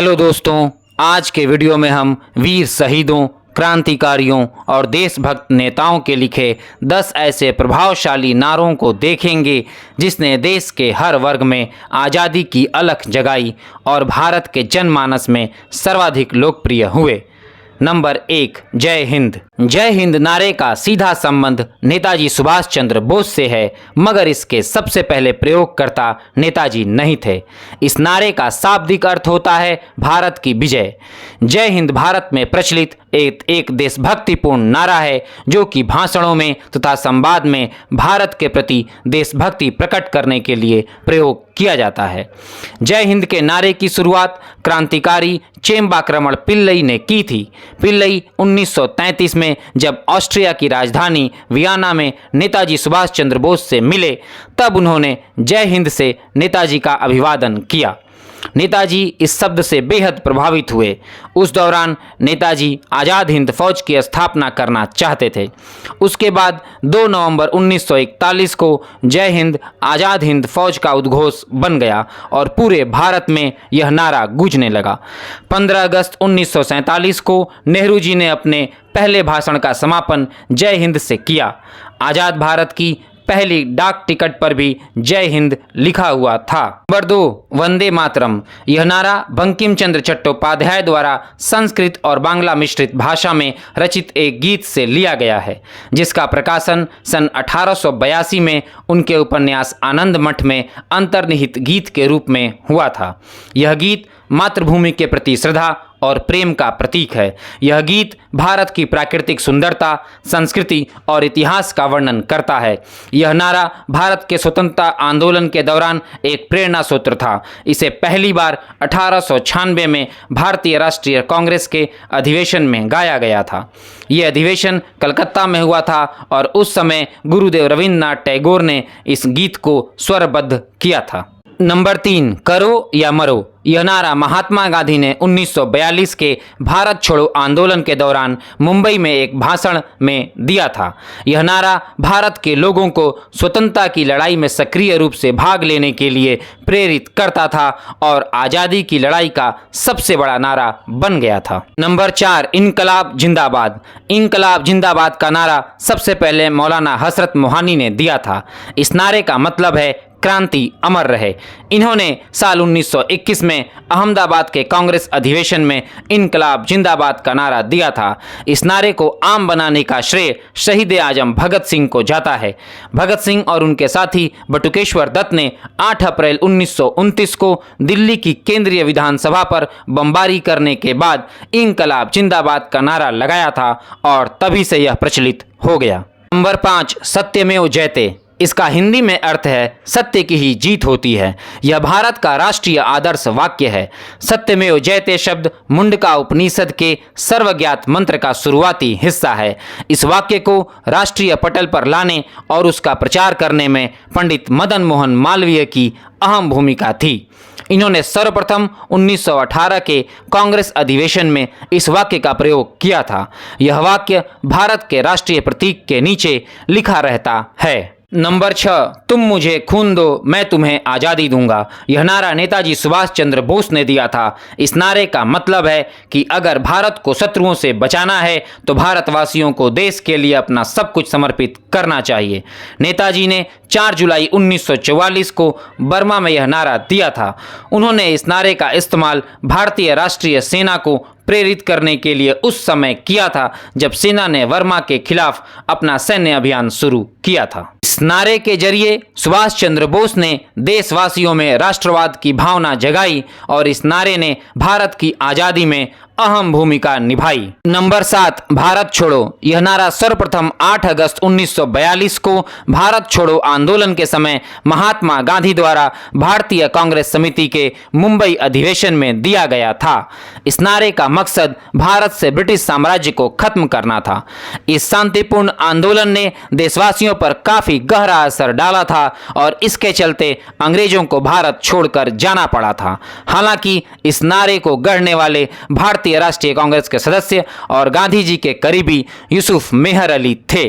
Hello दोस्तों, आज के वीडियो में हम वीर शहीदों, क्रांतिकारियों और देशभक्त नेताओं के लिखे 10 ऐसे प्रभावशाली नारों को देखेंगे जिसने देश के हर वर्ग में आज़ादी की अलख जगाई और भारत के जनमानस में सर्वाधिक लोकप्रिय हुए। नंबर 1, जय हिंद। जय हिंद नारे का सीधा संबंध नेताजी सुभाष चंद्र बोस से है, मगर इसके सबसे पहले प्रयोगकर्ता नेताजी नहीं थे। इस नारे का शाब्दिक अर्थ होता है भारत की विजय। जय हिंद भारत में प्रचलित एक देशभक्तिपूर्ण नारा है जो कि भाषणों में तथा संवाद में भारत के प्रति देशभक्ति प्रकट करने के लिए प्रयोग किया जाता है। जय हिंद के नारे की शुरुआत क्रांतिकारी चेम्बाक्रमण पिल्लई ने की थी। पिल्लई 1933 में जब ऑस्ट्रिया की राजधानी वियना में नेताजी सुभाष चंद्र बोस से मिले, तब उन्होंने जय हिंद से नेताजी का अभिवादन किया। नेताजी इस शब्द से बेहद प्रभावित हुए। उस दौरान नेताजी आज़ाद हिंद फौज की स्थापना करना चाहते थे। उसके बाद 2 नवंबर 1941 को जय हिंद आज़ाद हिंद फौज का उद्घोष बन गया और पूरे भारत में यह नारा गूंजने लगा। 15 अगस्त 1947 को नेहरू जी ने अपने पहले भाषण का समापन जय हिंद से किया। आज़ाद भारत की पहली डाक टिकट पर भी जय हिंद लिखा हुआ था। नंबर 2, वंदे मातरम। यह नारा बंकिम चंद्र चट्टोपाध्याय द्वारा संस्कृत और बांग्ला मिश्रित भाषा में रचित एक गीत से लिया गया है, जिसका प्रकाशन सन 1882 में उनके उपन्यास आनंद मठ में अंतर्निहित गीत के रूप में हुआ था। यह गीत मातृभूमि के प्रति श्रद्धा और प्रेम का प्रतीक है। यह गीत भारत की प्राकृतिक सुंदरता, संस्कृति और इतिहास का वर्णन करता है। यह नारा भारत के स्वतंत्रता आंदोलन के दौरान एक प्रेरणा सूत्र था। इसे पहली बार 1896 में भारतीय राष्ट्रीय कांग्रेस के अधिवेशन में गाया गया था। यह अधिवेशन कलकत्ता में हुआ था और उस समय गुरुदेव रविंद्रनाथ टैगोर ने इस गीत को स्वरबद्ध किया था। नंबर 3, करो या मरो। यह नारा महात्मा गांधी ने 1942 के भारत छोड़ो आंदोलन के दौरान मुंबई में एक भाषण में दिया था। यह नारा भारत के लोगों को स्वतंत्रता की लड़ाई में सक्रिय रूप से भाग लेने के लिए प्रेरित करता था और आज़ादी की लड़ाई का सबसे बड़ा नारा बन गया था। नंबर 4, इनकलाब जिंदाबाद। इनकलाब जिंदाबाद का नारा सबसे पहले मौलाना हसरत मोहानी ने दिया था। इस नारे का मतलब है क्रांति अमर रहे। इन्होंने साल 1921 में अहमदाबाद के कांग्रेस अधिवेशन में इनकलाब जिंदाबाद का नारा दिया था। इस नारे को आम बनाने का श्रेय शहीद आजम भगत सिंह को जाता है। भगत सिंह और उनके साथी बटुकेश्वर दत्त ने 8 अप्रैल 1929 को दिल्ली की केंद्रीय विधानसभा पर बमबारी करने के बाद इनकलाब जिंदाबाद का नारा लगाया था और तभी से यह प्रचलित हो गया। नंबर 5, सत्यमेव जयते। इसका हिंदी में अर्थ है सत्य की ही जीत होती है। यह भारत का राष्ट्रीय आदर्श वाक्य है। सत्यमेव जयते शब्द मुंडका उपनिषद के सर्वज्ञात मंत्र का शुरुआती हिस्सा है। इस वाक्य को राष्ट्रीय पटल पर लाने और उसका प्रचार करने में पंडित मदन मोहन मालवीय की अहम भूमिका थी। इन्होंने सर्वप्रथम 1918 के कांग्रेस अधिवेशन में इस वाक्य का प्रयोग किया था। यह वाक्य भारत के राष्ट्रीय प्रतीक के नीचे लिखा रहता है। नंबर 6, तुम मुझे खून दो, मैं तुम्हें आज़ादी दूंगा। यह नारा नेताजी सुभाष चंद्र बोस ने दिया था। इस नारे का मतलब है कि अगर भारत को शत्रुओं से बचाना है तो भारतवासियों को देश के लिए अपना सब कुछ समर्पित करना चाहिए। नेताजी ने 4 जुलाई 1944 को बर्मा में यह नारा दिया था। उन्होंने इस नारे का इस्तेमाल भारतीय राष्ट्रीय सेना को प्रेरित करने के लिए उस समय किया था जब सेना ने बर्मा के खिलाफ अपना सैन्य अभियान शुरू किया था। इस नारे के जरिए सुभाष चंद्र बोस ने देशवासियों में राष्ट्रवाद की भावना जगाई और इस नारे ने भारत की आज़ादी में अहम भूमिका निभाई। नंबर 7, भारत छोड़ो। यह नारा सर्वप्रथम 8 अगस्त 1942 को भारत छोड़ो आंदोलन के समय महात्मा गांधी द्वारा भारतीय कांग्रेस समिति के मुंबई अधिवेशन में दिया गया था। इस नारे का मकसद भारत से ब्रिटिश साम्राज्य को खत्म करना था। इस शांतिपूर्ण आंदोलन ने देशवासियों पर काफी गहरा असर डाला था और इसके चलते अंग्रेजों को भारत छोड़कर जाना पड़ा था। हालांकि इस नारे को गढ़ने वाले भारतीय राष्ट्रीय कांग्रेस के सदस्य और गांधी जी के करीबी यूसुफ मेहर अली थे।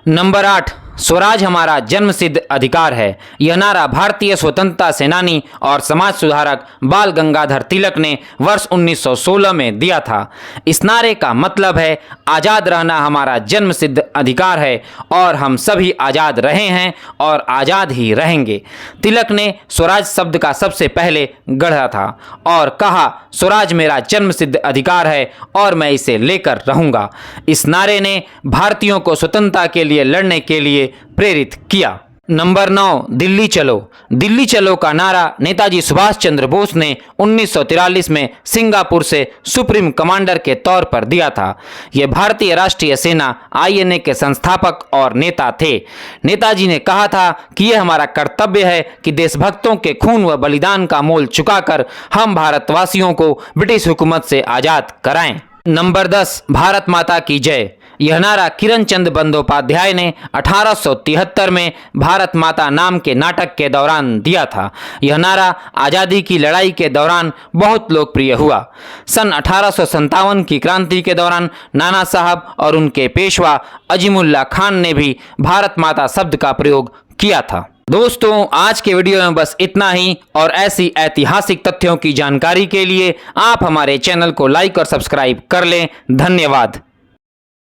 नंबर 8, स्वराज हमारा जन्मसिद्ध अधिकार है। यह नारा भारतीय स्वतंत्रता सेनानी और समाज सुधारक बाल गंगाधर तिलक ने वर्ष 1916 में दिया था। इस नारे का मतलब है आज़ाद रहना हमारा जन्मसिद्ध अधिकार है और हम सभी आज़ाद रहे हैं और आज़ाद ही रहेंगे। तिलक ने स्वराज शब्द का सबसे पहले गढ़ा था और कहा, स्वराज मेरा जन्मसिद्ध अधिकार है और मैं इसे लेकर रहूंगा। इस नारे ने भारतीयों को स्वतंत्रता के लिए लड़ने के लिए प्रेरित किया। नंबर 9, दिल्ली चलो। दिल्ली चलो का नारा नेताजी सुभाष चंद्र बोस ने 1943 में सिंगापुर से सुप्रीम कमांडर के तौर पर दिया था। ये भारतीय राष्ट्रीय सेना INA के संस्थापक और नेता थे। नेताजी ने कहा था कि यह हमारा कर्तव्य है कि देशभक्तों के खून व बलिदान का मोल चुकाकर हम भारतवासियों को ब्रिटिश हुकूमत से आज़ाद कराएं। नंबर 10, भारत माता की जय। यह नारा किरण चंद बंदोपाध्याय ने 1873 में भारत माता नाम के नाटक के दौरान दिया था। यह नारा आज़ादी की लड़ाई के दौरान बहुत लोकप्रिय हुआ। सन 1857 की क्रांति के दौरान नाना साहब और उनके पेशवा अजीमुल्ला खान ने भी भारत माता शब्द का प्रयोग किया था। दोस्तों, आज के वीडियो में बस इतना ही और ऐसी ऐतिहासिक तथ्यों की जानकारी के लिए आप हमारे चैनल को लाइक और सब्सक्राइब कर लें। धन्यवाद।